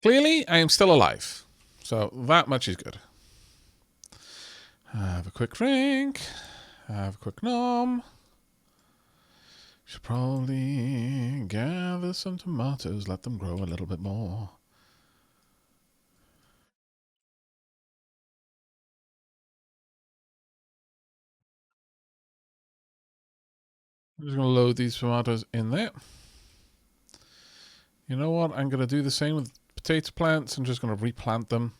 Clearly, I am still alive. So that much is good. Have a quick drink. Have a quick nom. Should probably gather some tomatoes, let them grow a little bit more. I'm just going to load these tomatoes in there. You know what? I'm going to do the same with potato plants. I'm just going to replant them.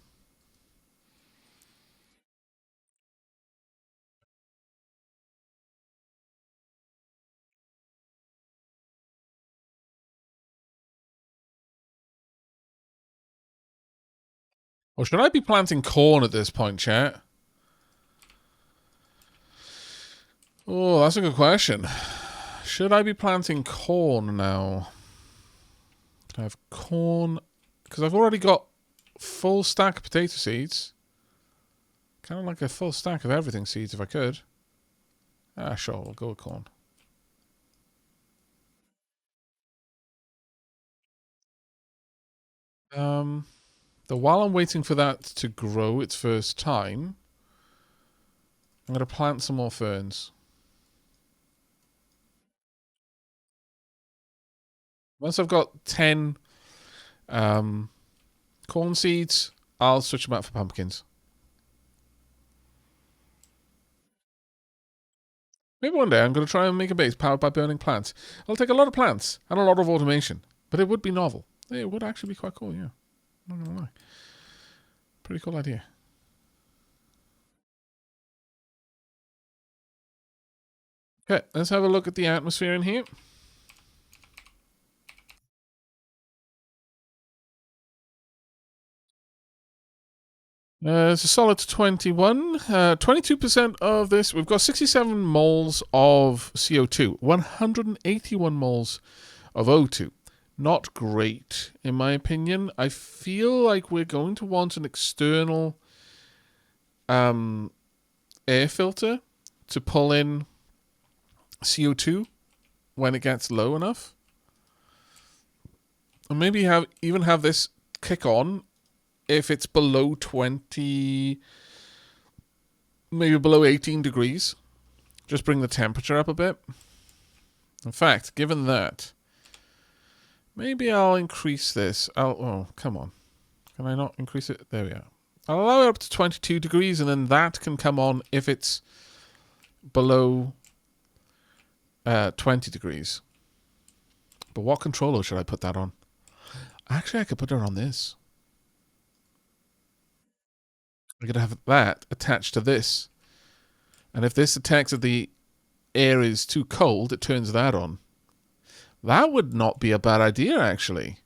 Or should I be planting corn at this point, chat? Oh, that's a good question. Should I be planting corn now? Can I have corn? Because I've already got full stack of potato seeds. Kind of like a full stack of everything seeds if I could. Ah, sure, we'll go with corn. While I'm waiting for that to grow its first time, I'm going to plant some more ferns. Once I've got 10 corn seeds, I'll switch them out for pumpkins. Maybe one day I'm going to try and make a base powered by burning plants. It'll take a lot of plants and a lot of automation, but it would be novel. It would actually be quite cool, yeah. Not going to lie. Pretty cool idea. Okay, let's have a look at the atmosphere in here. It's a solid 21. 22% of this. We've got 67 moles of CO2, 181 moles of O2. Not great, in my opinion. I feel like we're going to want an external air filter to pull in CO2 when it gets low enough. And maybe even have this kick on if it's below 20, maybe below 18 degrees. Just bring the temperature up a bit. In fact, given that, maybe I'll increase this. Oh, come on. Can I not increase it? There we are. I'll allow it up to 22 degrees, and then that can come on if it's below 20 degrees. But what controller should I put that on? Actually, I could put it on this. I could have that attached to this. And if this detects that the air is too cold, it turns that on. That would not be a bad idea, actually.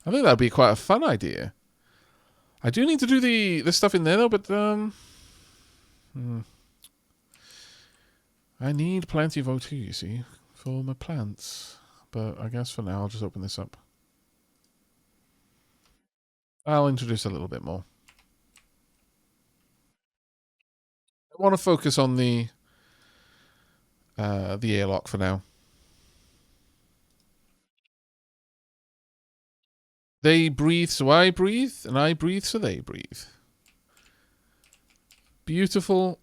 I think that would be quite a fun idea. I do need to do the stuff in there, though, but I need plenty of O2, you see, for my plants. But I guess for now, I'll just open this up. I'll introduce a little bit more. I want to focus on the airlock for now. They breathe, so I breathe, and I breathe, so they breathe. Beautiful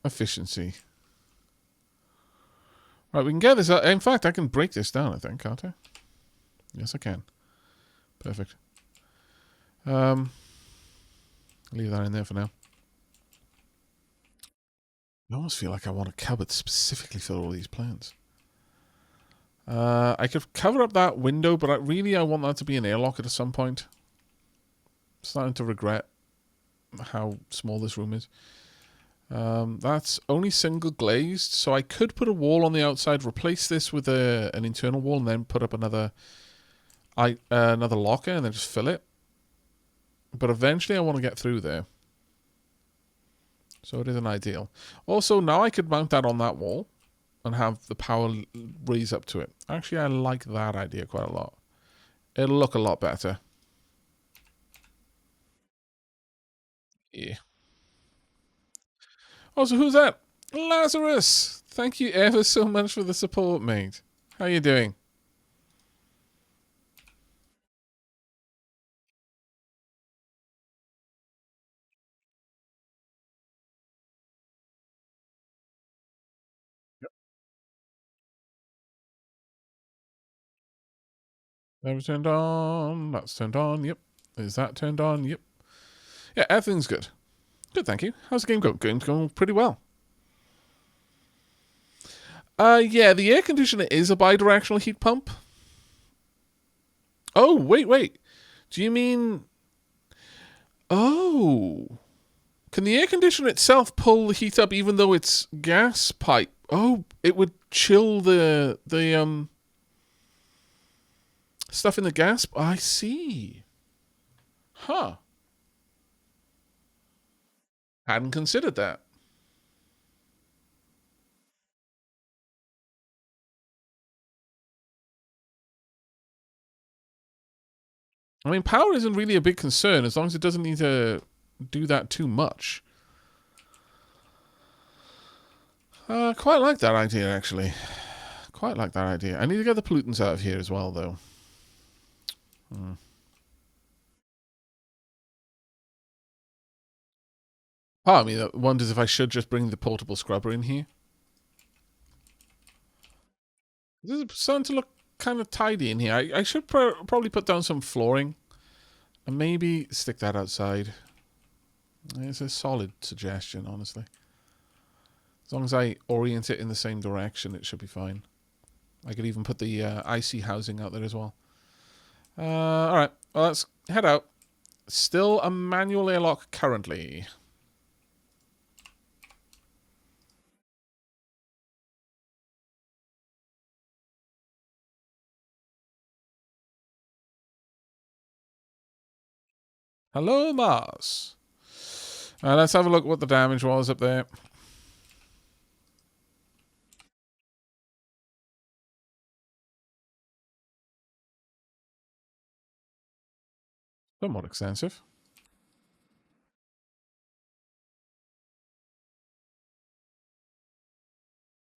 efficiency. Right, we can get this out. In fact, I can break this down, I think, can't I? Yes, I can. Perfect. Leave that in there for now. I almost feel like I want a cupboard specifically for all these plants. I could cover up that window, but I want that to be an airlock at some point. I'm starting to regret how small this room is. That's only single glazed, so I could put a wall on the outside, replace this with an internal wall, and then put up another locker, and then just fill it. But eventually I want to get through there. So it isn't ideal. Also, now I could mount that on that wall and have the power raise up to it. Actually, I like that idea quite a lot. It'll look a lot better. Yeah. Also, who's that? Lazarus! Thank you ever so much for the support, mate. How you doing? That was turned on. That's turned on. Yep. Is that turned on? Yep. Yeah, everything's good. Good, thank you. How's the game going? Game's going pretty well. Yeah, the air conditioner is a bidirectional heat pump. Oh, wait. Do you mean... Oh. Can the air conditioner itself pull the heat up even though it's gas pipe? Oh, it would chill the stuff in the gas. I see. Huh. Hadn't considered that. I mean, power isn't really a big concern as long as it doesn't need to do that too much. Quite like that idea, actually. Quite like that idea. I need to get the pollutants out of here as well, though. Part of me that wonders if I should just bring the portable scrubber in here. This is starting to look kind of tidy in here. I should probably put down some flooring and maybe stick that outside. It's a solid suggestion, honestly. As long as I orient it in the same direction, it should be fine. I could even put the IC housing out there as well. Alright, well, let's head out. Still a manual airlock currently. Hello, Mars. Let's have a look what the damage was up there. Somewhat extensive.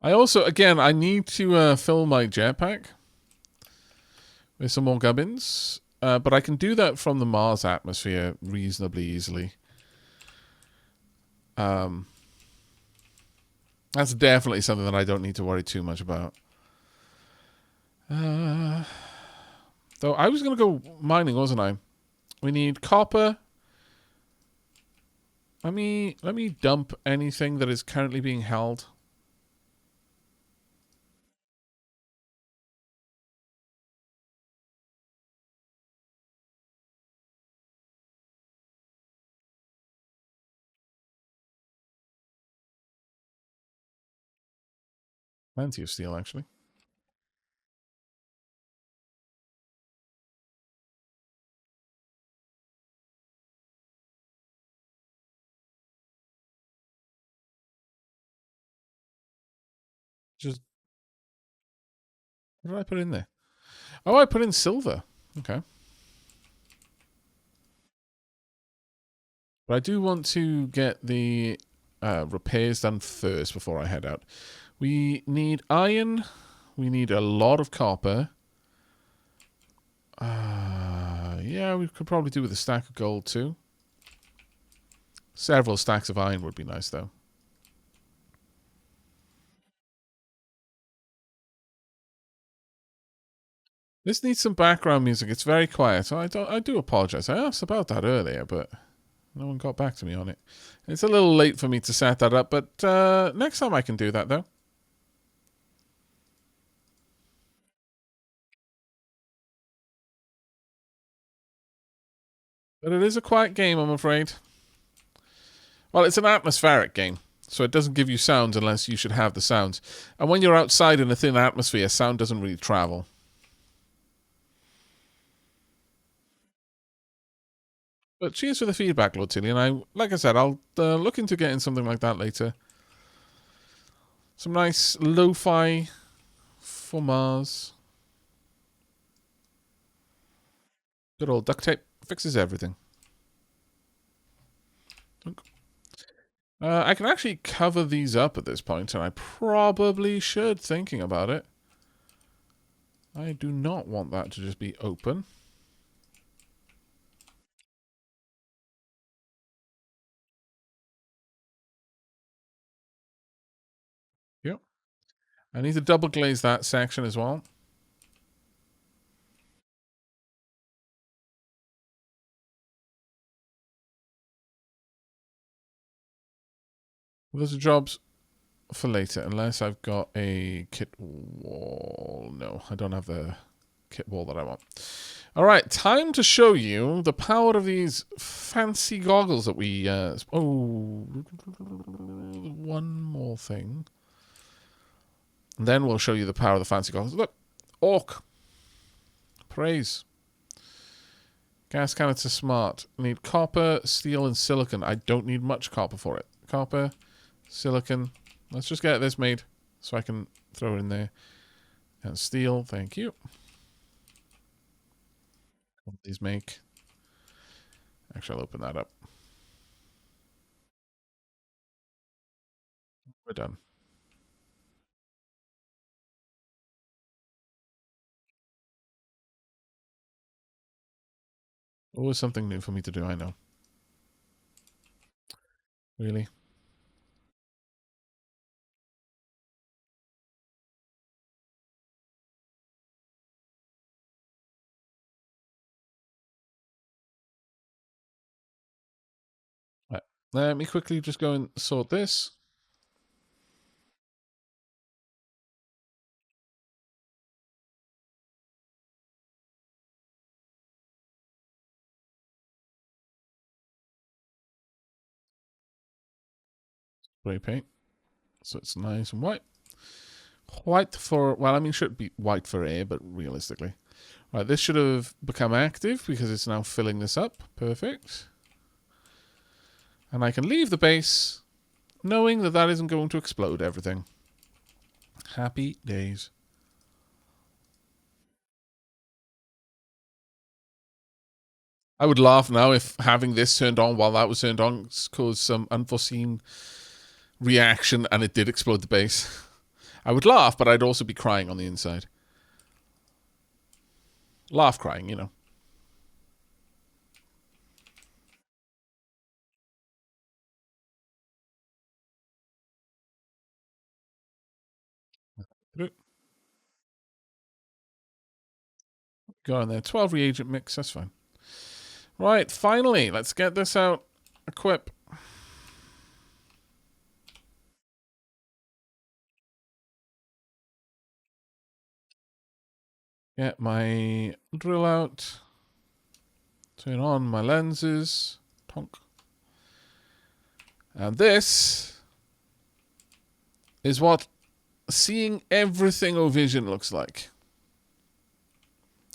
I also, again, I need to fill my jetpack with some more gubbins. But I can do that from the Mars atmosphere reasonably easily. That's definitely something that I don't need to worry too much about. Though I was going to go mining, wasn't I? We need copper. Let me dump anything that is currently being held. Plenty of steel, actually. Just what did I put in there? Oh, I put in silver. Okay. But I do want to get the repairs done first before I head out. We need iron. We need a lot of copper. Yeah, we could probably do with a stack of gold too. Several stacks of iron would be nice, though. This needs some background music. It's very quiet. So I do apologize. I asked about that earlier, but no one got back to me on it. It's a little late for me to set that up, but next time I can do that, though. But it is a quiet game, I'm afraid. Well, it's an atmospheric game, so it doesn't give you sounds unless you should have the sounds. And when you're outside in a thin atmosphere, sound doesn't really travel. But cheers for the feedback, Lord Tilly. And like I said, I'll look into getting something like that later. Some nice lo-fi for Mars. Good old duct tape fixes everything. I can actually cover these up at this point, and I probably should, thinking about it. I do not want that to just be open. Yep. I need to double glaze that section as well. Well, those are jobs for later, unless I've got a kit wall. No, I don't have the kit wall that I want. All right, time to show you the power of these fancy goggles that we... one more thing. And then we'll show you the power of the fancy goggles. Look, orc. Praise. Gas canister smart. I need copper, steel, and silicon. I don't need much copper for it. Copper, silicon. Let's just get this made so I can throw it in there. And steel, thank you. What do these make? Actually, I'll open that up. We're done. Always something new for me to do, I know. Really? Right. Let me quickly just go and sort this. Spray paint. So it's nice and white. White for, well, I mean, should be white for air, but realistically. Right, this should have become active because it's now filling this up. Perfect. And I can leave the base knowing that that isn't going to explode everything. Happy days. I would laugh now if having this turned on while that was turned on caused some unforeseen reaction and it did explode the base. I would laugh, but I'd also be crying on the inside. Laugh crying, you know. Go on there. 12 reagent mix, that's fine. Right, finally, let's get this out. Equip. Get my drill out. Turn on my lenses. Tonk. And this is what seeing everything O Vision looks like.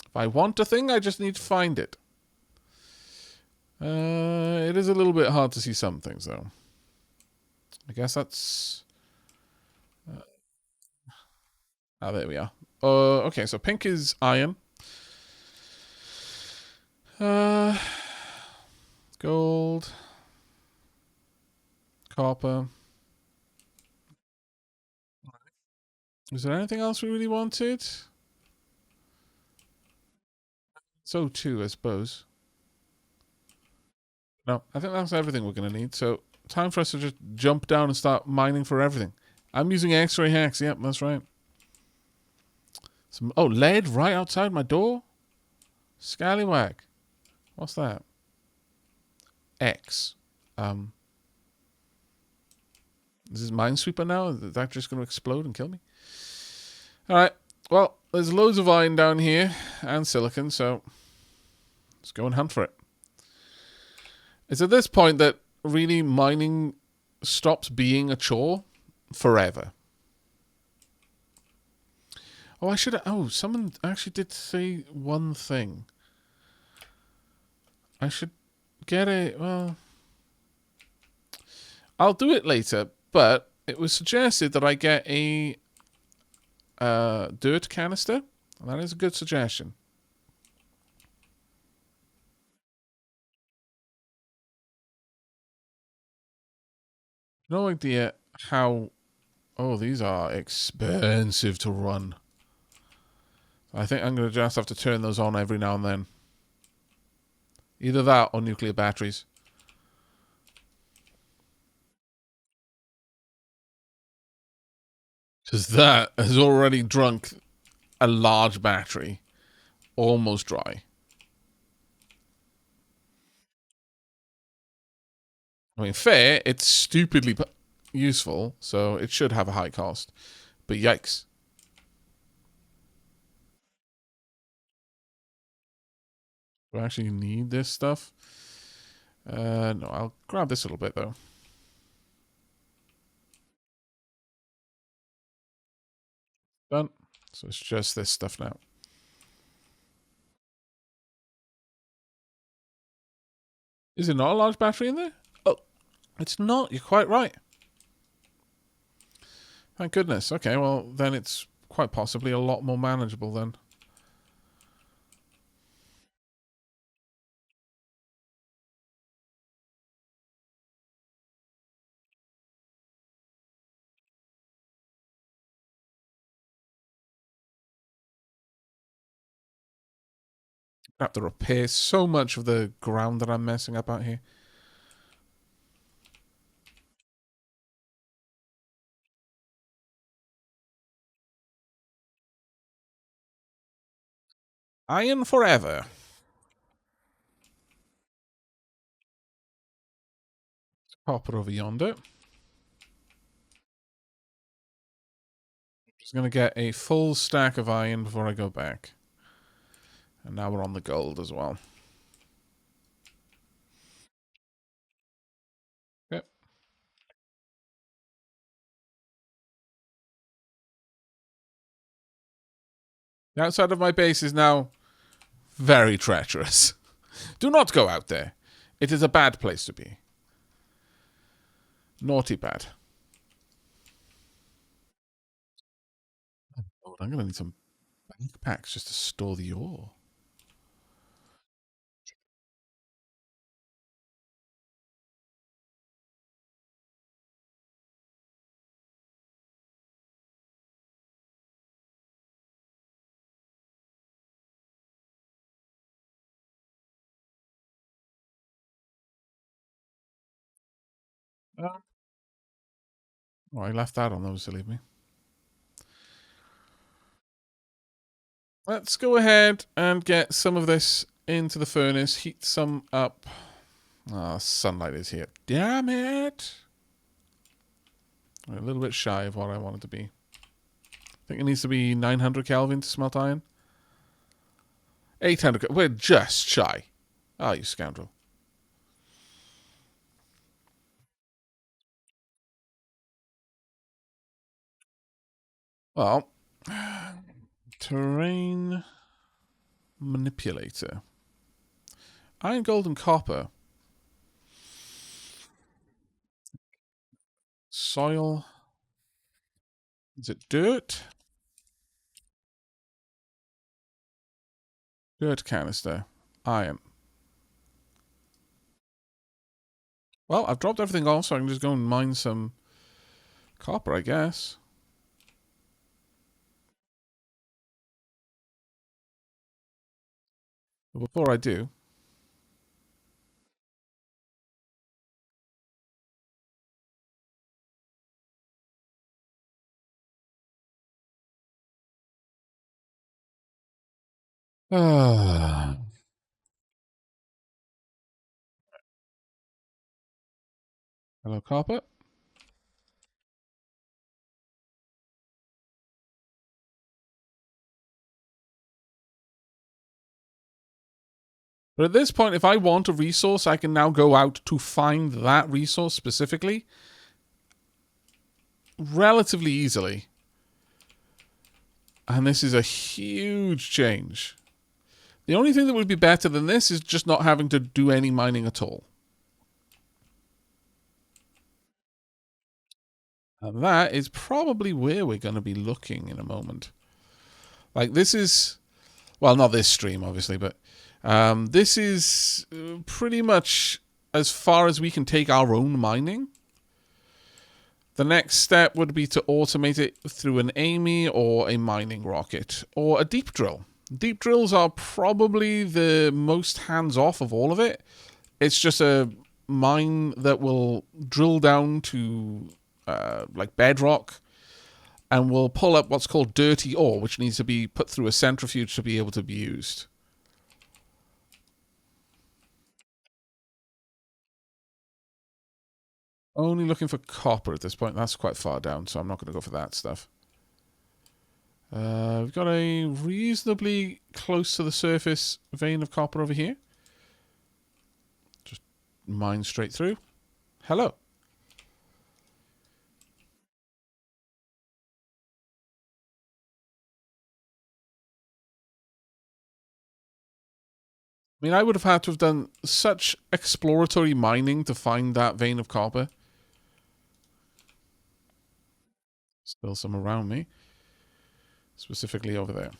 If I want a thing, I just need to find it. It is a little bit hard to see some things, though. I guess that's... there we are. Okay, so pink is iron. Gold. Copper. Is there anything else we really wanted? So too, I suppose. No, I think that's everything we're going to need. So time for us to just jump down and start mining for everything. I'm using X-ray hacks. Yep, that's right. Some lead right outside my door. Scallywag. What's that? X. This is Minesweeper now? Is that just going to explode and kill me? Alright. Well, there's loads of iron down here and silicon, so let's go and hunt for it. It's at this point that really mining stops being a chore forever. Oh, I should have... Oh, someone actually did say one thing. I should get a... Well... I'll do it later, but it was suggested that I get a dirt canister. That is a good suggestion. No idea how... Oh, these are expensive to run. I think I'm going to just have to turn those on every now and then. Either that or nuclear batteries. Because that has already drunk a large battery. Almost dry. I mean, fair, it's stupidly... useful, so it should have a high cost. But yikes. Do I actually need this stuff? No, I'll grab this a little bit, though. Done. So it's just this stuff now. Is it not a large battery in there? Oh, it's not. You're quite right. Thank goodness. Okay, well, then it's quite possibly a lot more manageable then. I have to repair so much of the ground that I'm messing up out here. Iron forever. Pop it over yonder. Just going to get a full stack of iron before I go back. And now we're on the gold as well. Yep. The outside of my base is now very treacherous. Do not go out there. It is a bad place to be. Naughty bad. Oh, I'm going to need some backpacks just to store the ore. Oh, I left that on those to leave me. Let's go ahead and get some of this into the furnace, heat some up. Ah, oh, sunlight is here. Damn it! A little bit shy of what I want it to be. I think it needs to be 900 Kelvin to smelt iron. 800. We're just shy. Ah, oh, you scoundrel. Well, terrain manipulator. Iron, gold, and copper. Soil. Is it dirt? Dirt canister. Iron. Well, I've dropped everything off, so I can just go and mine some copper, I guess. But before I do, hello, copper. But at this point, if I want a resource, I can now go out to find that resource specifically relatively easily. And this is a huge change. The only thing that would be better than this is just not having to do any mining at all. And that is probably where we're going to be looking in a moment. Like, this is... Well, not this stream, obviously, but... this is pretty much as far as we can take our own mining. The next step would be to automate it through an AMI or a mining rocket or a deep drill. Deep drills are probably the most hands-off of all of it. It's just a mine that will drill down to like bedrock and will pull up what's called dirty ore, which needs to be put through a centrifuge to be able to be used. Only looking for copper at this point. That's quite far down, so I'm not going to go for that stuff. We've got a reasonably close to the surface vein of copper over here. Just mine straight through. Hello. I mean, I would have had to have done such exploratory mining to find that vein of copper. Still some around me. Specifically over there.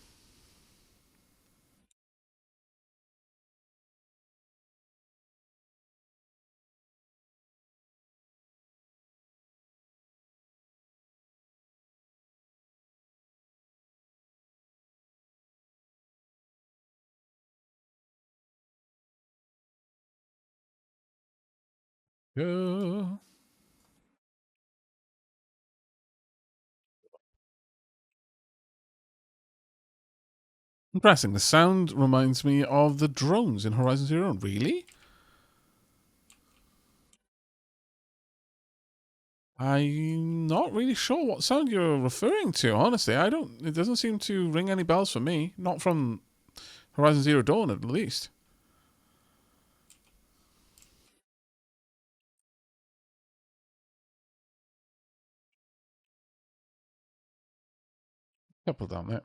Go. Impressing. The sound reminds me of the drones in Horizon Zero Dawn. Really? I'm not really sure what sound you're referring to, honestly. I don't. It doesn't seem to ring any bells for me. Not from Horizon Zero Dawn, at least. Couple down there.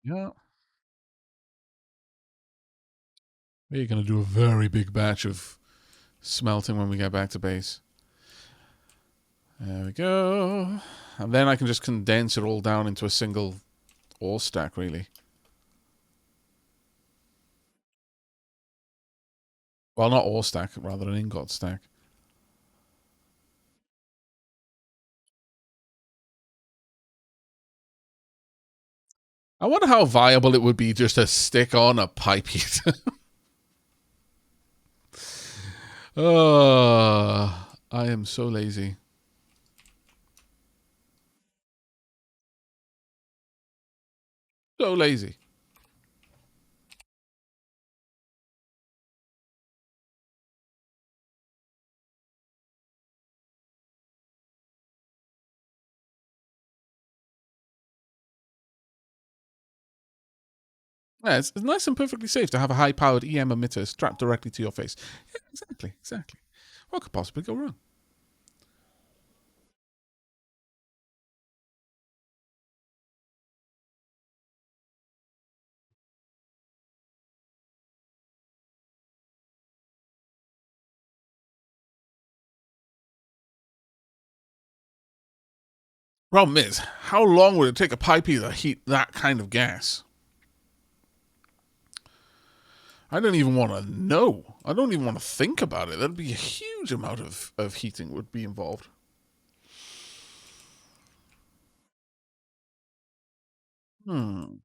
Yeah. We're going to do a very big batch of smelting when we get back to base. There we go. And then I can just condense it all down into a single ore stack, really. Well, not ore stack, rather an ingot stack. I wonder how viable it would be just to stick on a pipe heater. I am so lazy. So lazy. Yeah, it's nice and perfectly safe to have a high-powered EM emitter strapped directly to your face. Yeah, exactly, exactly. What could possibly go wrong? Problem is, how long would it take a pipe heater to heat that kind of gas? I don't even want to know. I don't even want to think about it. That'd be a huge amount of heating would be involved. Hmm.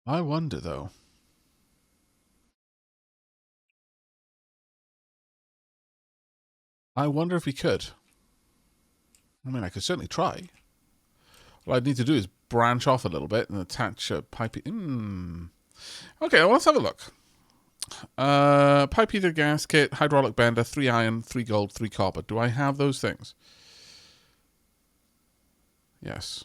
I wonder, though. I wonder if we could. I mean, I could certainly try. What I'd need to do is branch off a little bit and attach a pipe. Okay, well, let's have a look. Pipe heater gas kit, hydraulic bender, 3 iron, 3 gold, 3 copper. Do I have those things? Yes.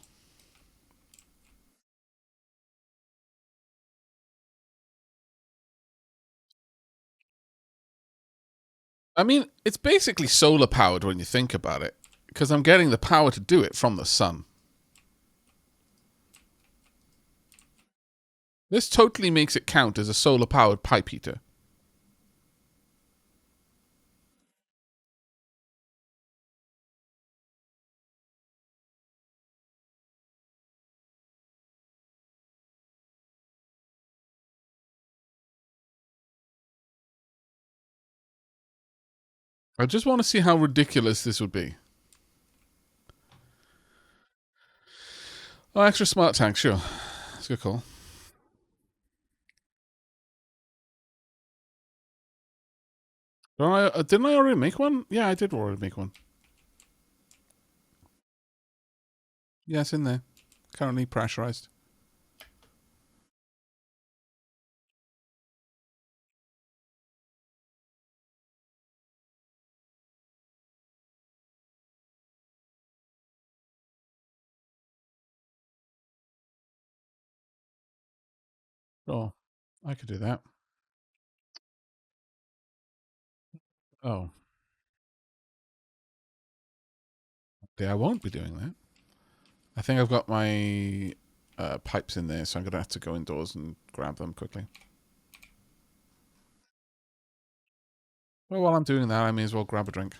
I mean, it's basically solar powered when you think about it, because I'm getting the power to do it from the sun. This totally makes it count as a solar powered pipe heater. I just want to see how ridiculous this would be. Oh, extra smart tank, sure. That's a good call. Didn't I already make one? Yeah, I did already make one. Yeah, it's in there. Currently pressurized. Oh, I could do that. Oh, yeah, I won't be doing that. I think I've got my pipes in there, so I'm going to have to go indoors and grab them quickly. Well, while I'm doing that, I may as well grab a drink.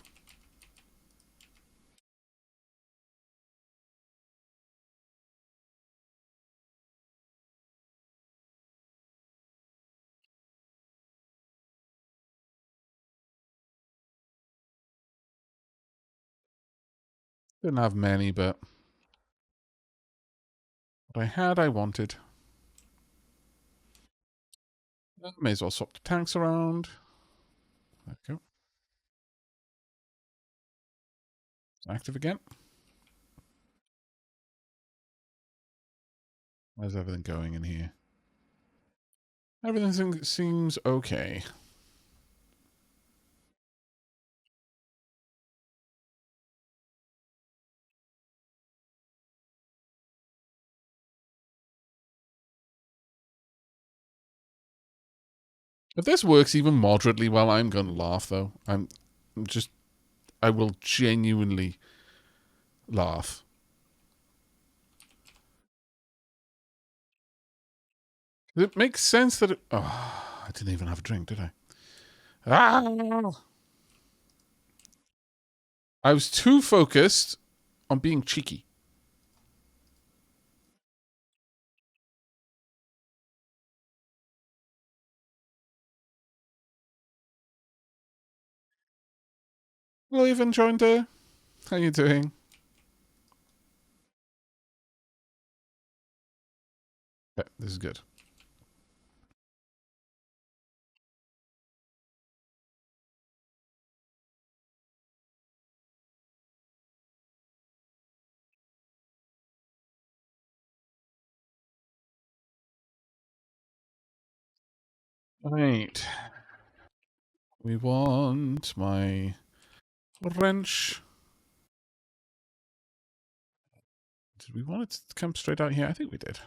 Didn't have many, but what I had, I wanted. May as well swap the tanks around. There we go. It's active again. How's everything going in here? Everything seems okay. If this works even moderately well, I'm going to laugh, though. I will genuinely laugh. It makes sense that I didn't even have a drink, did I? Ah! I was too focused on being cheeky. Hello, Evan joined her. How you doing? Yeah, this is good. Right. We want my wrench. Did we want it to come straight out here? I think we did.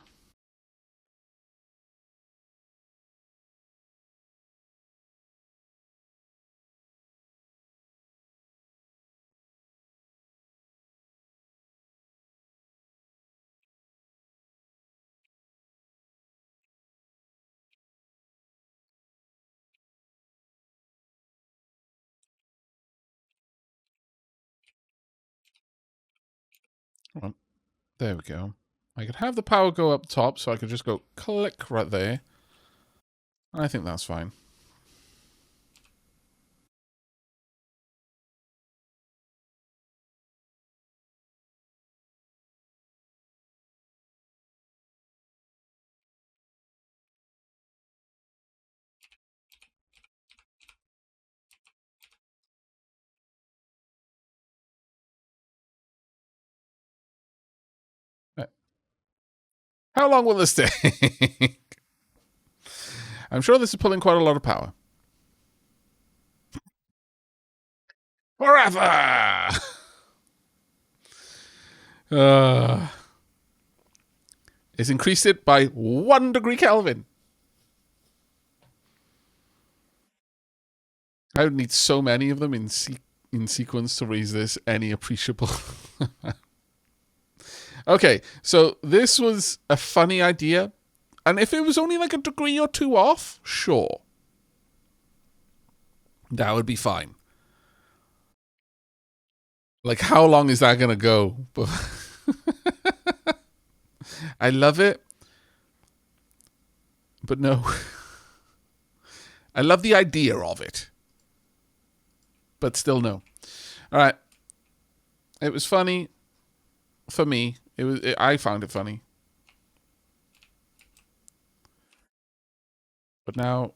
Come on. There we go. I could have the power go up top, so I could just go click right there. I think that's fine. Right. How long will this take? I'm sure this is pulling quite a lot of power. Forever! uh, it's increased it by 1 degree Kelvin. I would need so many of them in sequence to raise this any appreciable. Okay, so this was a funny idea. And if it was only like a degree or two off, sure. That would be fine. Like, how long is that going to go? I love it, but no. I love the idea of it, but still no. All right. It was funny for me. I found it funny. But now,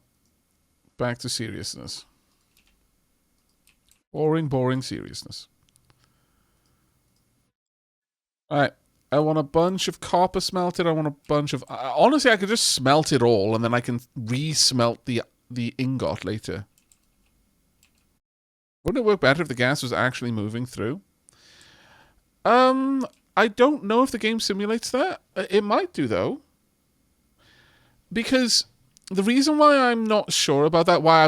back to seriousness. Boring, boring seriousness. Alright. I want a bunch of copper smelted. I want a bunch of... honestly, I could just smelt it all, and then I can re-smelt the ingot later. Wouldn't it work better if the gas was actually moving through? I don't know if the game simulates that. It might do, though. Because the reason why I'm not sure about that, why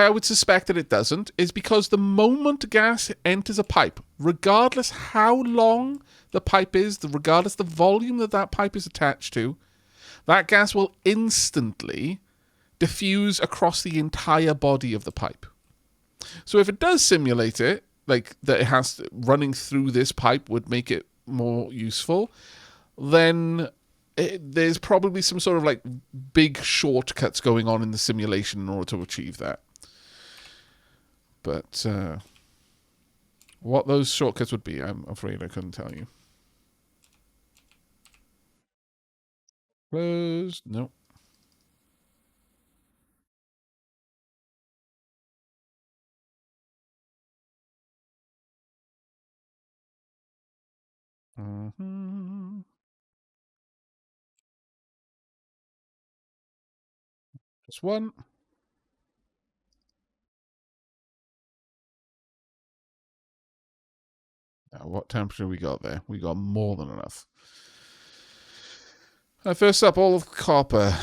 I would suspect that it doesn't, is because the moment gas enters a pipe, regardless how long the pipe is, regardless the volume that pipe is attached to, that gas will instantly diffuse across the entire body of the pipe. So if it does simulate it, like that it has running through this pipe would make it more useful, then there's probably some sort of like big shortcuts going on in the simulation in order to achieve that. But what those shortcuts would be, I'm afraid I couldn't tell you. Closed. Nope. Mm-hmm. Just one. Now, what temperature we got there? We got more than enough. First up, all of copper.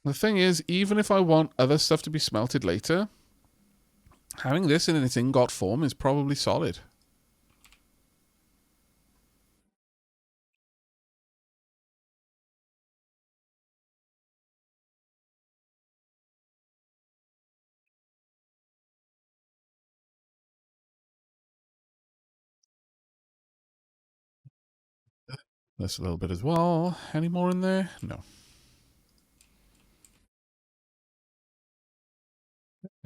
The thing is, even if I want other stuff to be smelted later, having this in its ingot form is probably solid. This a little bit as well. Any more in there? No.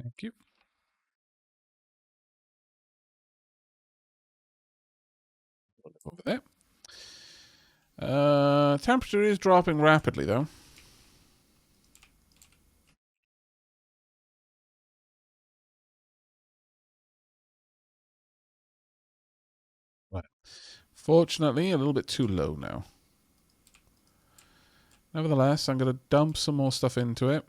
Thank you. Over there. Temperature is dropping rapidly, though. Right. Fortunately, a little bit too low now. Nevertheless, I'm going to dump some more stuff into it.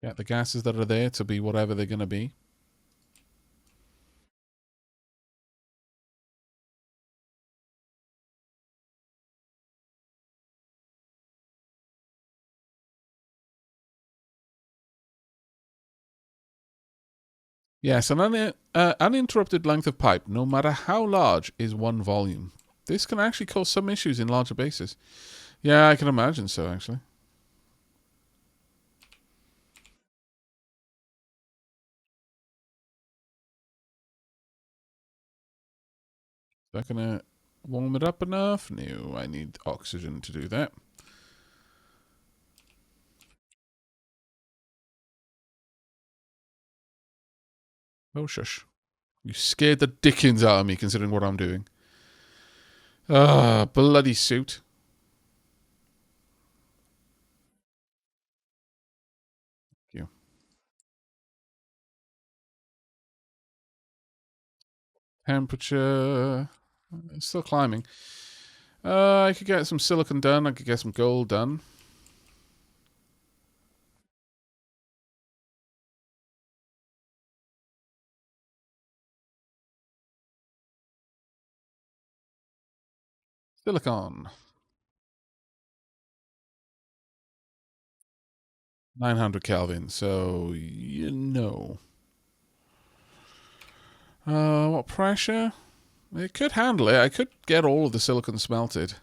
Get the gases that are there to be whatever they're going to be. Yes, an uninterrupted length of pipe, no matter how large, is one volume. This can actually cause some issues in larger bases. Yeah, I can imagine so, actually. Is that going to warm it up enough? No, I need oxygen to do that. Oh, shush. You scared the dickens out of me, considering what I'm doing. Ah, bloody suit. Thank you. Temperature. It's still climbing. I could get some silicon done. I could get some gold done. Silicon. 900 Kelvin, so you know. What pressure? It could handle it. I could get all of the silicon smelted.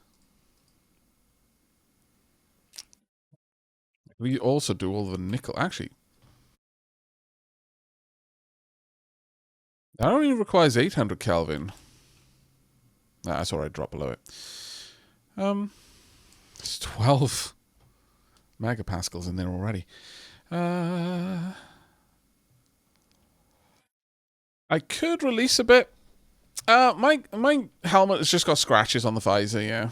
We also do all the nickel. Actually, that only requires 800 Kelvin. Nah, that's alright. Drop below it. It's 12 megapascals in there already. I could release a bit. My helmet has just got scratches on the visor, yeah.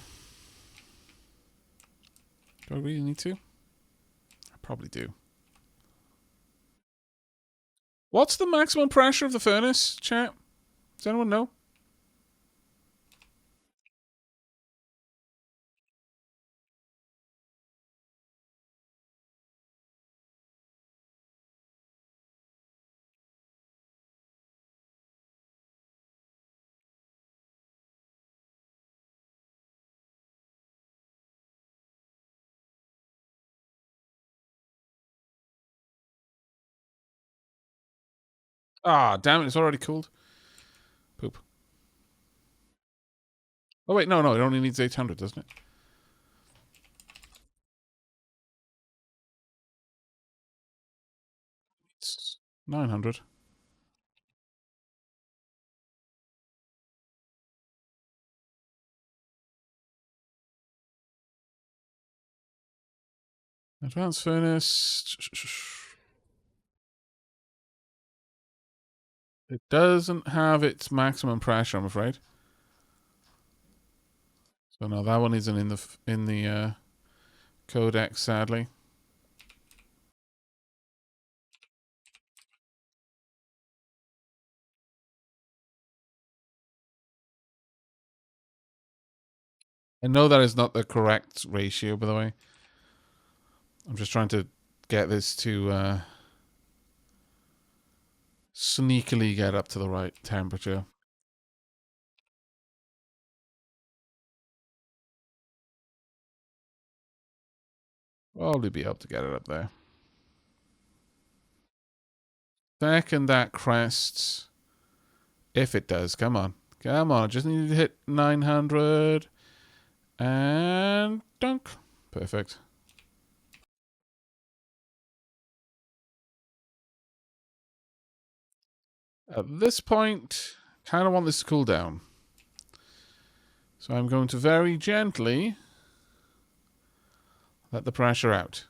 Do I really need to? I probably do. What's the maximum pressure of the furnace, chat? Does anyone know? Ah, damn it, it's already cooled. Poop. Oh, wait, no, it only needs 800, doesn't it? It's 900. Advanced furnace. It doesn't have its maximum pressure, I'm afraid. So no, that one isn't in the codex, sadly. I know that is not the correct ratio, by the way. I'm just trying to get this to sneakily get up to the right temperature. Probably be able to get it up there. Second that crests. If it does, come on. Come on, I just need to hit 900. And dunk. Perfect. At this point, kind of want this to cool down. So I'm going to very gently let the pressure out.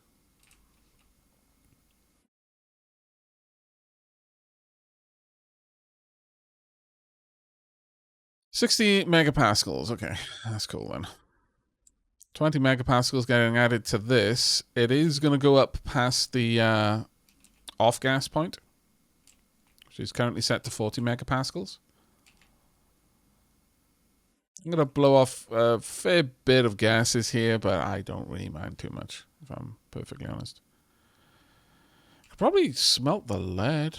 $60 megapascals. Okay, that's cool then. 20 megapascals getting added to this. It is going to go up past the off gas point, which is currently set to 40 megapascals. I'm going to blow off a fair bit of gases here, but I don't really mind too much, if I'm perfectly honest. Could probably smelt the lead.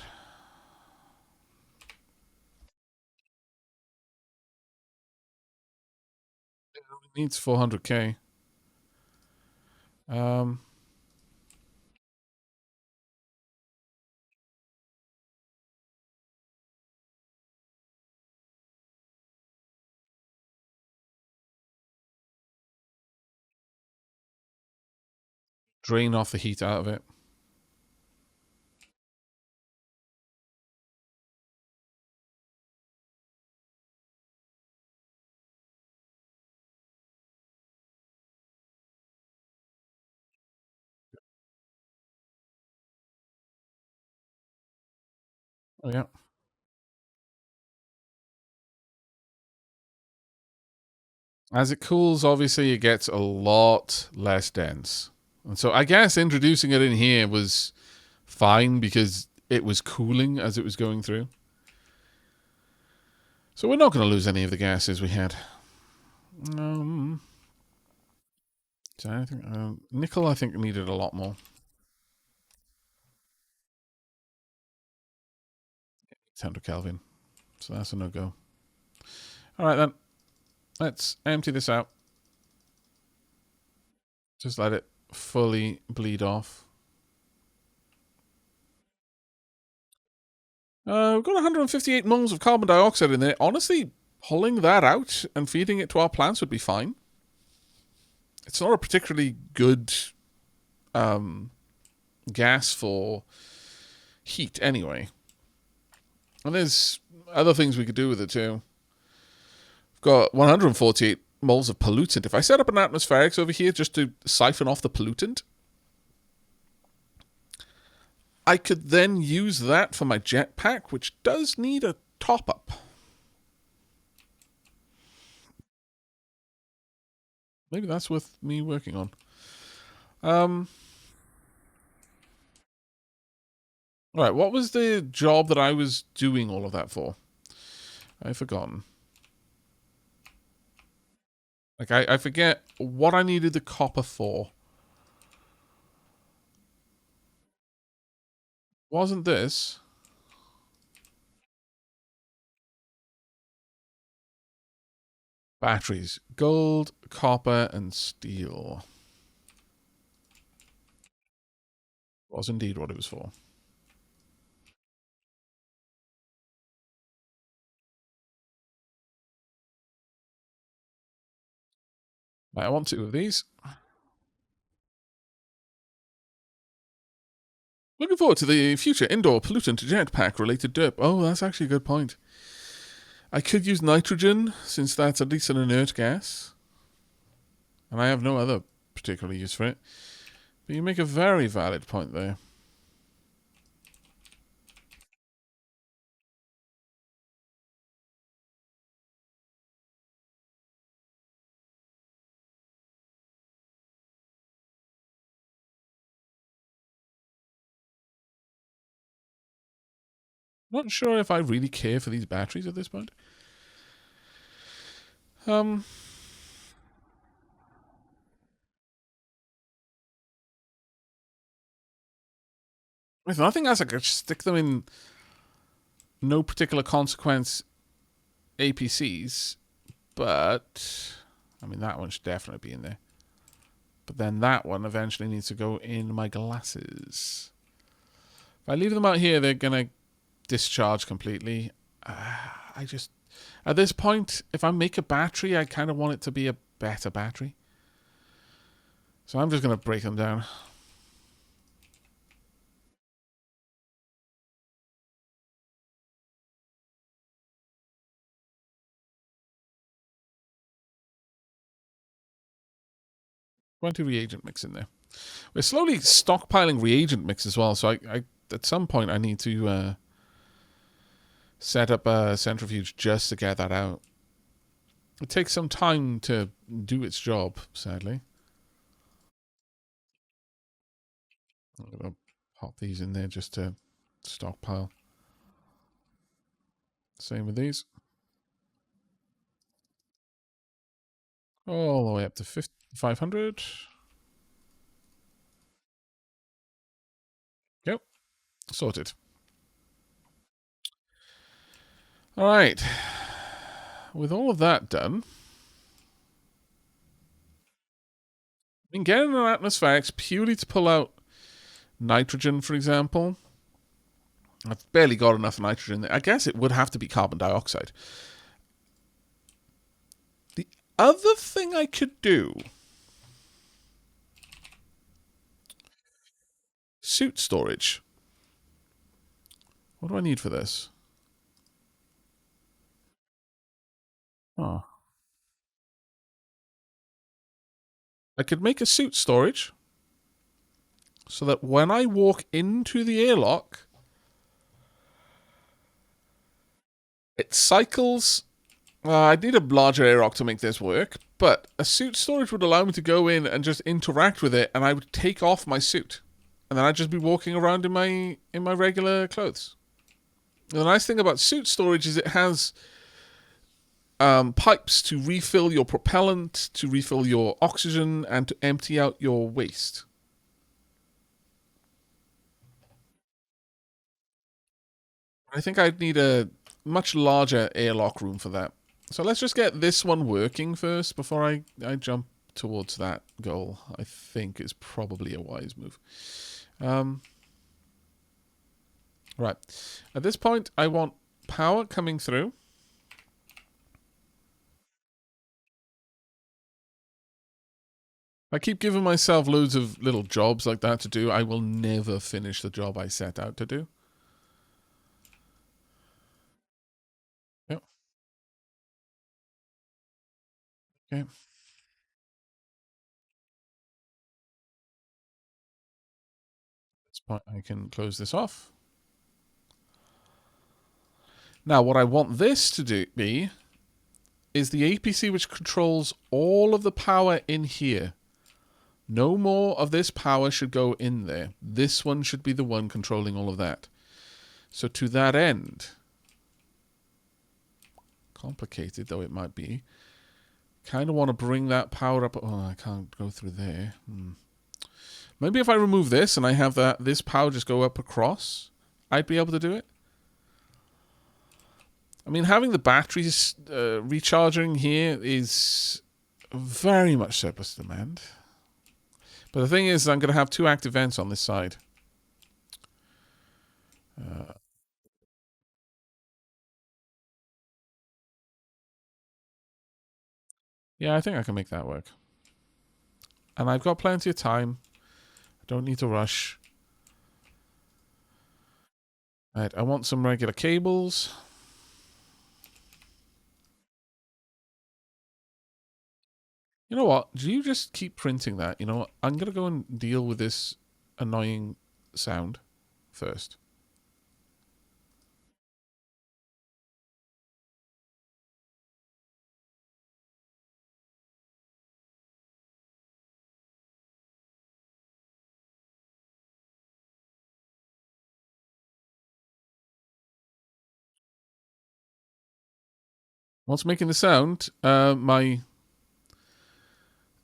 It needs 400k. Drain off the heat out of it. Oh, yeah. As it cools, obviously, it gets a lot less dense. And so I guess introducing it in here was fine because it was cooling as it was going through. So we're not going to lose any of the gases we had. So I think, nickel, I think, needed a lot more. 600 Kelvin. So that's a no-go. All right, then. Let's empty this out. Just let it fully bleed off. We've got 158 moles of carbon dioxide in there. Honestly, pulling that out and feeding it to our plants would be fine. It's not a particularly good gas for heat anyway. And there's other things we could do with it too. We've got 148 moles of pollutant. If I set up an atmospherics over here just to siphon off the pollutant, I could then use that for my jetpack, which does need a top-up. Maybe that's worth me working on. Um, right, what was the job that I was doing all of that for? I've forgotten. Like, I forget what I needed the copper for. Wasn't this? Batteries. Gold, copper, and steel. Was indeed what it was for. Right, I want two of these. Looking forward to the future indoor pollutant jetpack related derp. Oh, that's actually a good point. I could use nitrogen, since that's at least an inert gas. And I have no other particular use for it. But you make a very valid point there. Not sure if I really care for these batteries at this point. Um, With nothing else, I could stick them in no particular consequence APCs, but I mean that one should definitely be in there. But then that one eventually needs to go in my glasses. If I leave them out here, they're gonna discharge completely. I just at this point, if I make a battery, I kind of want it to be a better battery. So I'm just gonna break them down. Plenty reagent mix in there. We're slowly stockpiling reagent mix as well. So I at some point I need to set up a centrifuge just to get that out. It takes some time to do its job, sadly. I'm gonna pop these in there just to stockpile. Same with these. All the way up to 500. Yep, sorted. All right. With all of that done, I mean, getting an atmospherics purely to pull out nitrogen, for example. I've barely got enough nitrogen there. I guess it would have to be carbon dioxide. The other thing I could do, suit storage. What do I need for this? Oh. I could make a suit storage so that when I walk into the airlock, it cycles. I'd need a larger airlock to make this work, but a suit storage would allow me to go in and just interact with it, and I would take off my suit, and then I'd just be walking around in my regular clothes. And the nice thing about suit storage is it has pipes to refill your propellant, to refill your oxygen, and to empty out your waste. I think I'd need a much larger airlock room for that. So let's just get this one working first before I jump towards that goal. I think is probably a wise move. Right. At this point, I want power coming through. I keep giving myself loads of little jobs like that to do. I will never finish the job I set out to do. Yep. Okay. At this point, I can close this off. Now, what I want this to be is the APC which controls all of the power in here. No more of this power should go in there. This one should be the one controlling all of that. So to that end, complicated though it might be, kind of want to bring that power up. Oh, I can't go through there. Maybe if I remove this and I have this power just go up across, I'd be able to do it. I mean, having the batteries recharging here is very much surplus demand. But the thing is, I'm going to have 2 active vents on this side. Yeah, I think I can make that work. And I've got plenty of time. I don't need to rush. Right, I want some regular cables. You know what? Do you just keep printing that? You know what? I'm going to go and deal with this annoying sound first. What's making the sound? My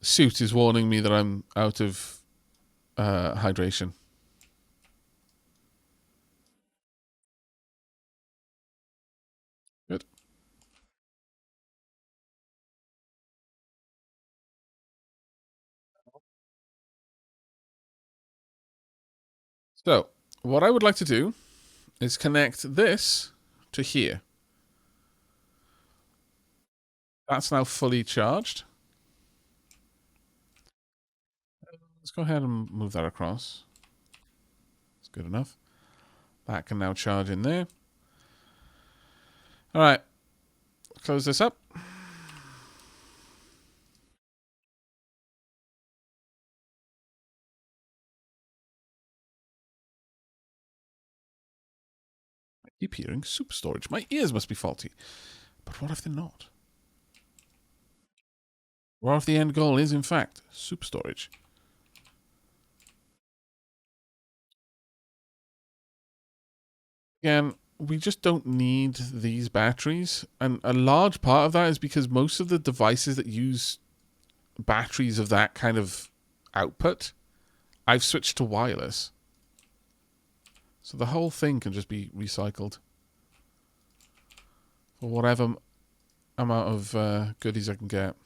suit is warning me that I'm out of hydration. Good. So, what I would like to do is connect this to here. That's now fully charged. Let's go ahead and move that across. That's good enough. That can now charge in there. All right. Close this up. I keep hearing super storage. My ears must be faulty. But what if they're not? What if the end goal is, in fact, super storage? Again, we just don't need these batteries. And a large part of that is because most of the devices that use batteries of that kind of output, I've switched to wireless. So the whole thing can just be recycled for whatever amount of goodies I can get.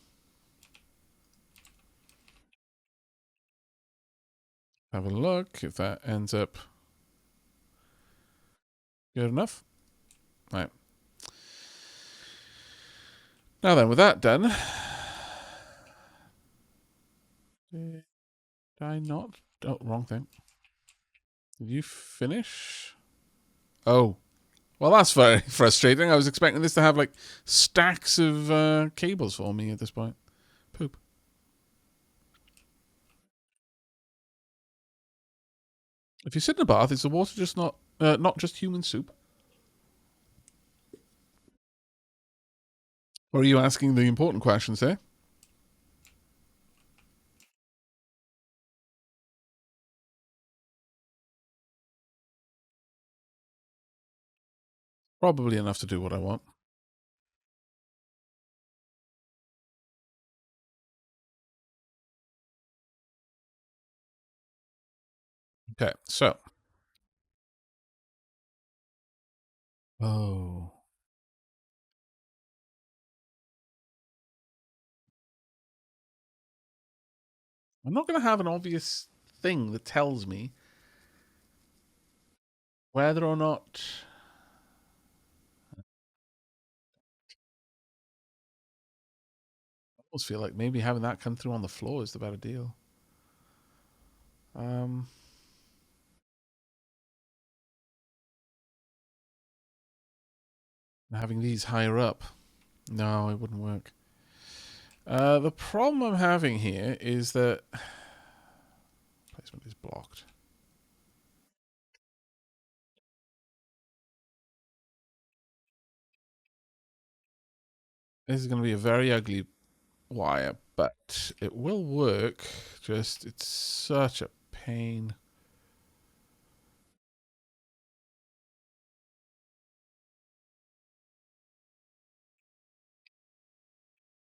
Have a look if that ends up good enough. Right. Now then, with that done, did I not? Oh, wrong thing. Did you finish? Oh. Well, that's very frustrating. I was expecting this to have, like, stacks of cables for me at this point. Poop. If you sit in a bath, is the water just not just human soup? Or are you asking the important questions there? Probably enough to do what I want. Okay, so. Oh. I'm not going to have an obvious thing that tells me whether or not. I almost feel like maybe having that come through on the floor is the better deal. Um, Having these higher up. No, it wouldn't work. The problem I'm having here is that placement is blocked. This is going to be a very ugly wire, but it will work. Just, it's such a pain.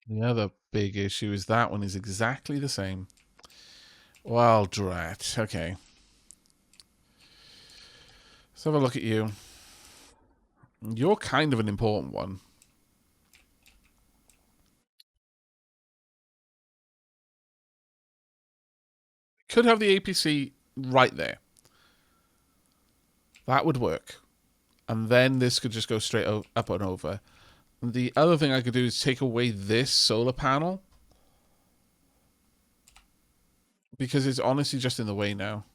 The other big issue is that one is exactly the same. Well, drat. Okay. Let's have a look at you. You're kind of an important one. Could have the APC right there. That would work. And then this could just go straight up and over. The other thing I could do is take away this solar panel because it's honestly just in the way now.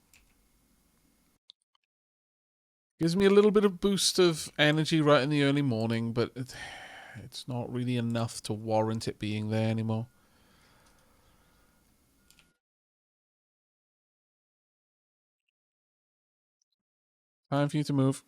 Gives me a little bit of boost of energy right in the early morning, but it's not really enough to warrant it being there anymore. Time for you to move.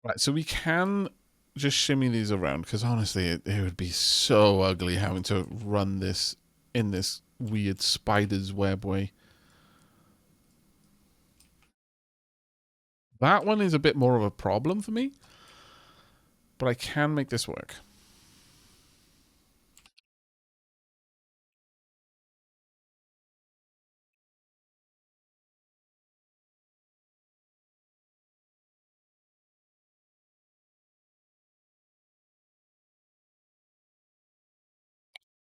Right, so we can just shimmy these around because honestly, it would be so ugly having to run this in this weird spider's web way. That one is a bit more of a problem for me, but I can make this work.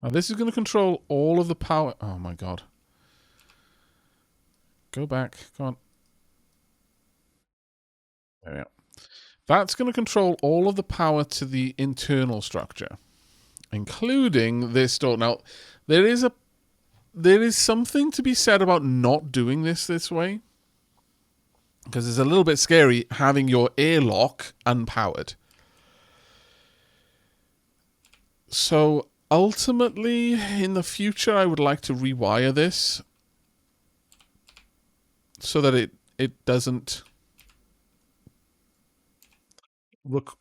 Now this is going to control all of the power. Oh my god. Go back. Come on. There we go. That's going to control all of the power to the internal structure, including this door. Now, there is a there is something to be said about not doing this way because it's a little bit scary having your airlock unpowered. So ultimately, in the future, I would like to rewire this so that it doesn't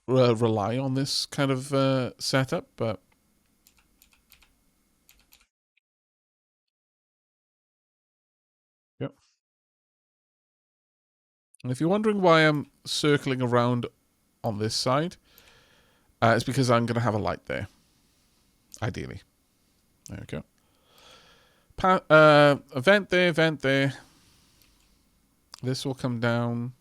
rely on this kind of setup. But yep. And if you're wondering why I'm circling around on this side, it's because I'm going to have a light there. Ideally. There we go. Vent there, vent there. This will come down.